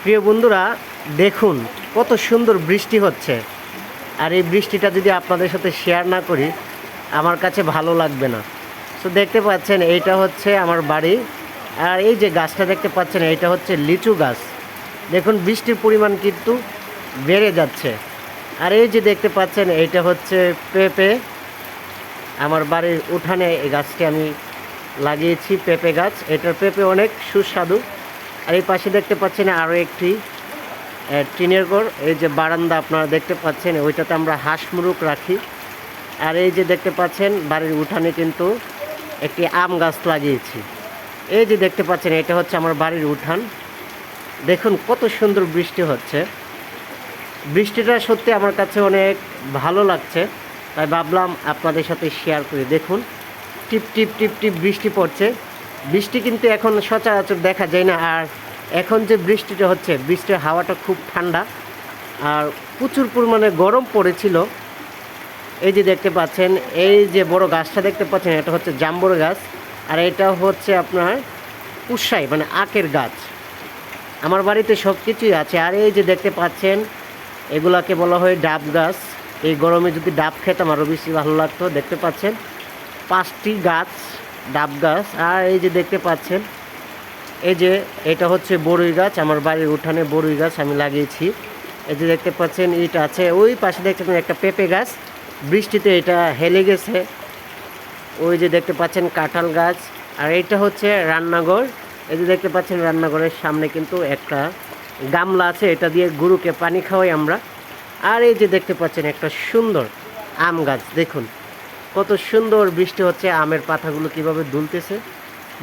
প্রিয় বন্ধুরা, দেখুন কত সুন্দর বৃষ্টি হচ্ছে। আর এই বৃষ্টিটা যদি আপনাদের সাথে শেয়ার না করি আমার কাছে ভালো লাগবে না। তো দেখতে পাচ্ছেন এইটা হচ্ছে আমার বাড়ি। আর এই যে গাছটা দেখতে পাচ্ছেন এইটা হচ্ছে লিচু গাছ। দেখুন বৃষ্টির পরিমাণ কিন্তু বেড়ে যাচ্ছে। আর এই যে দেখতে পাচ্ছেন এইটা হচ্ছে পেঁপে। আমার বাড়ির উঠানে এই গাছটি আমি লাগিয়েছি, পেঁপে গাছ। এটার পেঁপে অনেক সুস্বাদু। আর এই পাশে দেখতে পাচ্ছেন আরও একটি টিনের ঘর। এই যে বারান্দা আপনারা দেখতে পাচ্ছেন, ওইটাতে আমরা হাঁস মুরগ রাখি। আর এই যে দেখতে পাচ্ছেন বাড়ির উঠানে কিন্তু একটি আম গাছ লাগিয়েছি। এই যে দেখতে পাচ্ছেন এটা হচ্ছে আমার বাড়ির উঠান। দেখুন কত সুন্দর বৃষ্টি হচ্ছে। বৃষ্টিটা সত্যি আমার কাছে অনেক ভালো লাগছে, তাই ভাবলাম আপনাদের সাথে শেয়ার করি। দেখুন টিপ টিপ টিপ টিপ বৃষ্টি পড়ছে। বৃষ্টি কিন্তু এখন সচরাচর দেখা যায় না। আর এখন যে বৃষ্টিটা হচ্ছে, বৃষ্টির হাওয়াটা খুব ঠান্ডা আর প্রচুর পরিমাণে গরম পড়েছিল। এই যে দেখতে পাচ্ছেন এই যে বড় গাছটা দেখতে পাচ্ছেন, এটা হচ্ছে জাম্বুর গাছ। আর এটা হচ্ছে আপনার পুষাই মানে আখের গাছ। আমার বাড়িতে সব কিছুই আছে। আর এই যে দেখতে পাচ্ছেন এগুলাকে বলা হয় ডাব গাছ। এই গরমে যদি ডাব খেতাম আরও বেশি ভালো লাগতো। দেখতে পাচ্ছেন 5টি গাছ, ডাব গাছ। আর এই যে দেখতে পাচ্ছেন এই যে এটা হচ্ছে বড়ই গাছ। আমার বাড়ির উঠানে বড়ই গাছ আমি লাগিয়েছি। এই যে দেখতে পাচ্ছেন ইট আছে। ওই পাশে দেখতে পাচ্ছেন একটা পেঁপে গাছ, বৃষ্টিতে এটা হেলে গেছে। ওই যে দেখতে পাচ্ছেন কাঁঠাল গাছ। আর এটা হচ্ছে রান্নাঘর। এই যে দেখতে পাচ্ছেন রান্নাঘরের সামনে কিন্তু একটা গামলা আছে, এটা দিয়ে গরুকে পানি খাওয়াই আমরা। আর এই যে দেখতে পাচ্ছেন একটা সুন্দর আম গাছ। দেখুন কত সুন্দর বৃষ্টি হচ্ছে, আমের পাতাগুলো কিভাবে দুলতেছে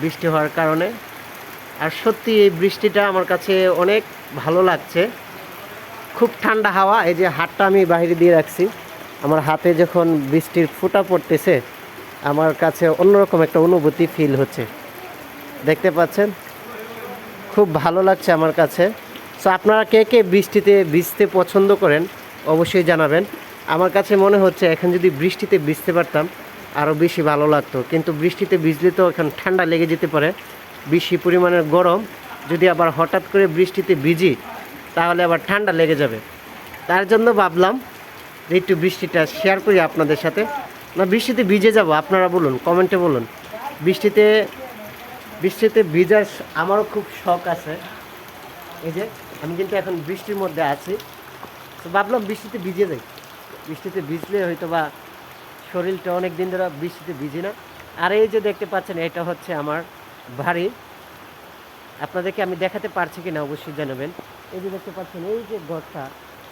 বৃষ্টি হওয়ার কারণে। আর সত্যি এই বৃষ্টিটা আমার কাছে অনেক ভালো লাগছে। খুব ঠান্ডা হাওয়া। এই যে হাতটা আমি বাইরে দিয়ে রাখছি, আমার হাতে যখন বৃষ্টির ফোঁটা পড়তেছে আমার কাছে অন্যরকম একটা অনুভূতি ফিল হচ্ছে। দেখতে পাচ্ছেন খুব ভালো লাগছে আমার কাছে। সো আপনারা কে কে বৃষ্টিতে ভিজতে পছন্দ করেন অবশ্যই জানাবেন। আমার কাছে মনে হচ্ছে এখন যদি বৃষ্টিতে ভিজতে পারতাম আরও বেশি ভালো লাগতো, কিন্তু বৃষ্টিতে ভিজলে তো এখন ঠান্ডা লেগে যেতে পারে, বেশি পরিমাণের গরম। যদি আবার হঠাৎ করে বৃষ্টিতে ভিজি তাহলে আবার ঠান্ডা লেগে যাবে। তার জন্য ভাবলাম যে একটু বৃষ্টিটা শেয়ার করি আপনাদের সাথে। না বৃষ্টিতে ভিজে যাব, আপনারা বলুন, কমেন্টে বলুন। বৃষ্টিতে বৃষ্টিতে ভিজার আমারও খুব শখ আছে। এই যে আমি কিন্তু এখন বৃষ্টির মধ্যে আছি, তো ভাবলাম বৃষ্টিতে ভিজে যাই। বৃষ্টিতে ভিজলে হয়তো বা শরীরটা অনেক দিন ধরে বৃষ্টিতে ভিজি না। আর এই যে দেখতে পাচ্ছেন এটা হচ্ছে আমার বাড়ি। আপনাদেরকে আমি দেখাতে পারছি কিনা অবশ্যই জানাবেন। এই যে দেখতে পাচ্ছেন এই যে ঘরটা,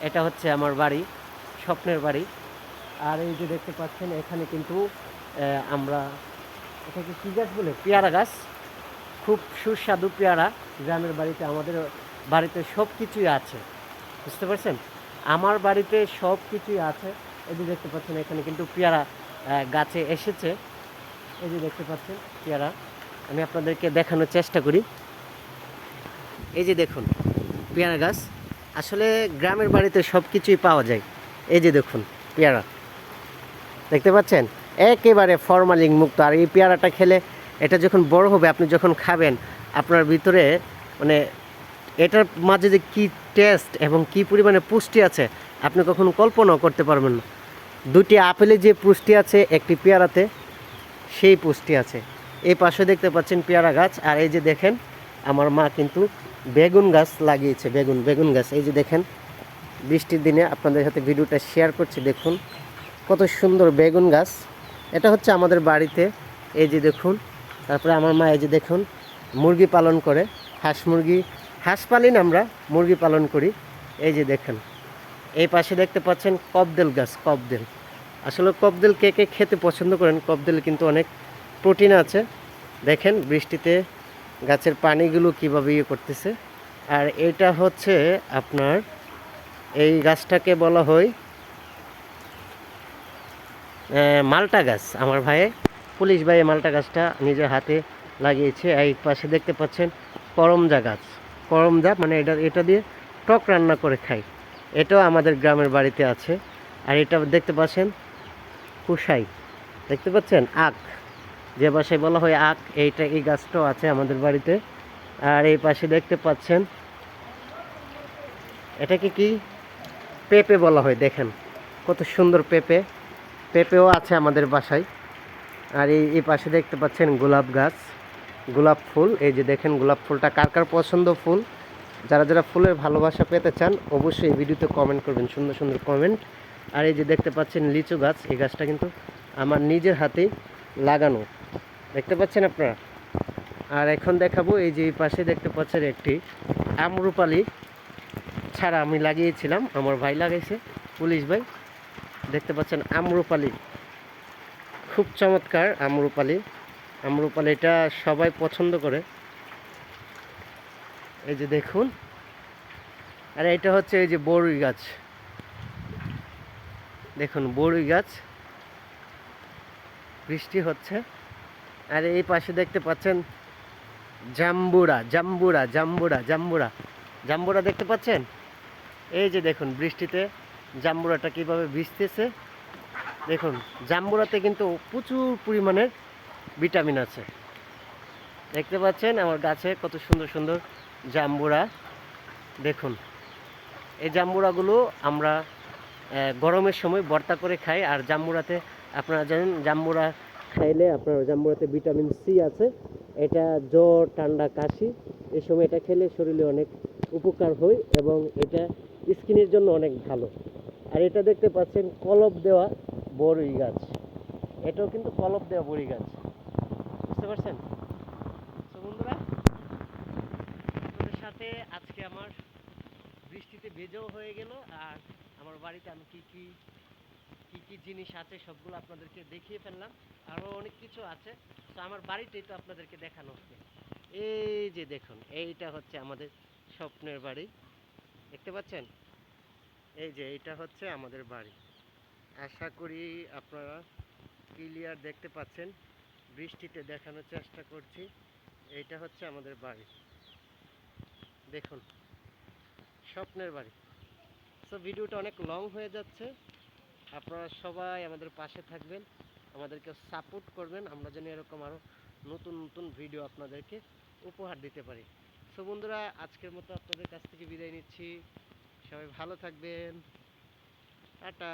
এটা হচ্ছে আমার বাড়ি, স্বপ্নের বাড়ি। আর এই যে দেখতে পাচ্ছেন এখানে কিন্তু আমরা এটাকে কী গাছ বলে, পেয়ারা গাছ। খুব সুস্বাদু পেয়ারা। গ্রামের বাড়িতে আমাদের বাড়িতে সব কিছুই আছে, বুঝতে পারছেন, আমার বাড়িতে সব কিছুই আছে। এই যে দেখতে পাচ্ছেন এখানে কিন্তু পেয়ারা গাছে এসেছে। এই যে দেখতে পাচ্ছেন পেয়ারা, আমি আপনাদেরকে দেখানোর চেষ্টা করি। এই যে দেখুন পেয়ারা গাছ। আসলে গ্রামের বাড়িতে সব কিছুই পাওয়া যায়। এই যে দেখুন পেয়ারা, দেখতে পাচ্ছেন একেবারে ফরমালিন মুক্ত। আর এই পেয়ারাটা খেলে, এটা যখন বড় হবে আপনি যখন খাবেন আপনার ভিতরে মানে এটার মাঝে যে কী টেস্ট এবং কী পরিমাণে পুষ্টি আছে আপনি কখনো কল্পনাও করতে পারবেন না। 2টি আপেলে যে পুষ্টি আছে একটি পেয়ারাতে সেই পুষ্টি আছে। এই পাশে দেখতে পাচ্ছেন পেয়ারা গাছ। আর এই যে দেখেন আমার মা কিন্তু বেগুন গাছ লাগিয়েছে, বেগুন গাছ। এই যে দেখেন বৃষ্টির দিনে আপনাদের সাথে ভিডিওটা শেয়ার করছি। দেখুন কত সুন্দর বেগুন গাছ। এটা হচ্ছে আমাদের বাড়িতে। এই যে দেখুন, তারপরে আমার মা এই যে দেখুন মুরগি পালন করে, হাঁস পালি না আমরা, মুরগি পালন করি। এই যে দেখেন এই পাশে দেখতে পাচ্ছেন কবদেল গাছ, কবদেল। আসলে কবদেল কে কে খেতে পছন্দ করেন, কবদেল কিন্তু অনেক প্রোটিন আছে। দেখেন বৃষ্টিতে গাছের পানিগুলো কীভাবে ইয়ে করতেছে। আর এটা হচ্ছে আপনার এই গাছটাকে বলা হয় মালটা গাছ। আমার পুলিশ ভাই মালটা গাছটা নিজের হাতে লাগিয়েছে। এই পাশে দেখতে পাচ্ছেন করমজা গাছ, করমজা মানে এটা দিয়ে টক রান্না করে খাই। এটাও আমাদের গ্রামের বাড়িতে আছে। আর এটা দেখতে পাচ্ছেন পুষাই, দেখতে পাচ্ছেন আখ, যে ভাষায় বলা হয় আখ, এই গাছটাও আছে আমাদের বাড়িতে। আর এই পাশে দেখতে পাচ্ছেন এটাকে কি পেঁপে বলা হয়। দেখেন কত সুন্দর পেঁপে, পেঁপেও আছে আমাদের বাসায়। আর এই পাশে দেখতে পাচ্ছেন গোলাপ গাছ, গোলাপ ফুল। এই যে দেখেন গোলাপ ফুলটা কার কার পছন্দ ফুল। যারা যারা ফুলের ভালোবাসা পেতে চান অবশ্যই এই ভিডিওতে কমেন্ট করবেন, সুন্দর সুন্দর কমেন্ট। আর এই যে দেখতে পাচ্ছেন লিচু গাছ, এই গাছটা কিন্তু আমার নিজের হাতেই লাগানো, দেখতে পাচ্ছেন আপনারা। আর এখন দেখাবো এই যে এই পাশে দেখতে পাচ্ছেন একটি আমরুপালি ছাড়া আমি লাগিয়েছিলাম, আমার ভাই লাগাইছে, পুলিশ ভাই। দেখতে পাচ্ছেন আমরুপালি, খুব চমৎকার আমরুপালি। আমরুপালিটা সবাই পছন্দ করে, এই যে দেখুন। আর এটা হচ্ছে এই যে বড়ই গাছ, দেখুন বড়ই গাছ, বৃষ্টি হচ্ছে। আর এই পাশে দেখতে পাচ্ছেন জাম্বুরা, জাম্বুরা, জাম্বুরা, জাম্বুরা, জাম্বুরা দেখতে পাচ্ছেন। এই যে দেখুন বৃষ্টিতে জাম্বুরাটা কীভাবে ভিজতেছে। দেখুন জাম্বুরাতে কিন্তু প্রচুর পরিমাণের ভিটামিন আছে, দেখতে পাচ্ছেন আমার গাছে কত সুন্দর সুন্দর জাম্বুরা। দেখুন এই জাম্বুরাগুলো আমরা গরমের সময় ভর্তা করে খাই। আর জাম্বুরাতে আপনারা জানেন জাম্বুরা খাইলে আপনার জাম্বুরাতে ভিটামিন সি আছে। এটা জ্বর, ঠান্ডা, কাশি এই সময় এটা খেলে শরীরে অনেক উপকার হয় এবং এটা স্কিনের জন্য অনেক ভালো। আর এটা দেখতে পাচ্ছেন কলপ দেওয়া বড়ই গাছ, এটাও কিন্তু কলপ দেওয়া বড়ই গাছ, বুঝতে পারছেন। তো বন্ধুরা, আপনাদের সাথে আজকে আমার বৃষ্টিতে ভেজেও হয়ে গেল। আর আমার বাড়িতে আমি কি কি জিনিস আছে সবগুলো আপনাদেরকে দেখিয়ে ফেললাম। আরও অনেক কিছু আছে, তো আমার বাড়িতেই তো আপনাদেরকে দেখানো হচ্ছে। এই যে দেখুন এইটা হচ্ছে আমাদের স্বপ্নের বাড়ি, দেখতে পাচ্ছেন। এই যে এইটা হচ্ছে আমাদের বাড়ি, আশা করি আপনারা ক্লিয়ার দেখতে পাচ্ছেন। বৃষ্টিতে দেখানোর চেষ্টা করছি, এইটা হচ্ছে আমাদের বাড়ি, দেখুন স্বপ্নের বাড়ি। সো ভিডিওটা অনেক লং হয়ে যাচ্ছে, আপনারা সবাই আমাদের পাশে থাকবেন, আমাদেরকে সাপোর্ট করবেন, আমরা যেন এরকম আরও নতুন নতুন ভিডিও আপনাদেরকে উপহার দিতে পারি। সো বন্ধুরা, আজকের মতো আপনাদের কাছ থেকে বিদায় নিচ্ছি, সবাই ভালো থাকবেন, টাটা।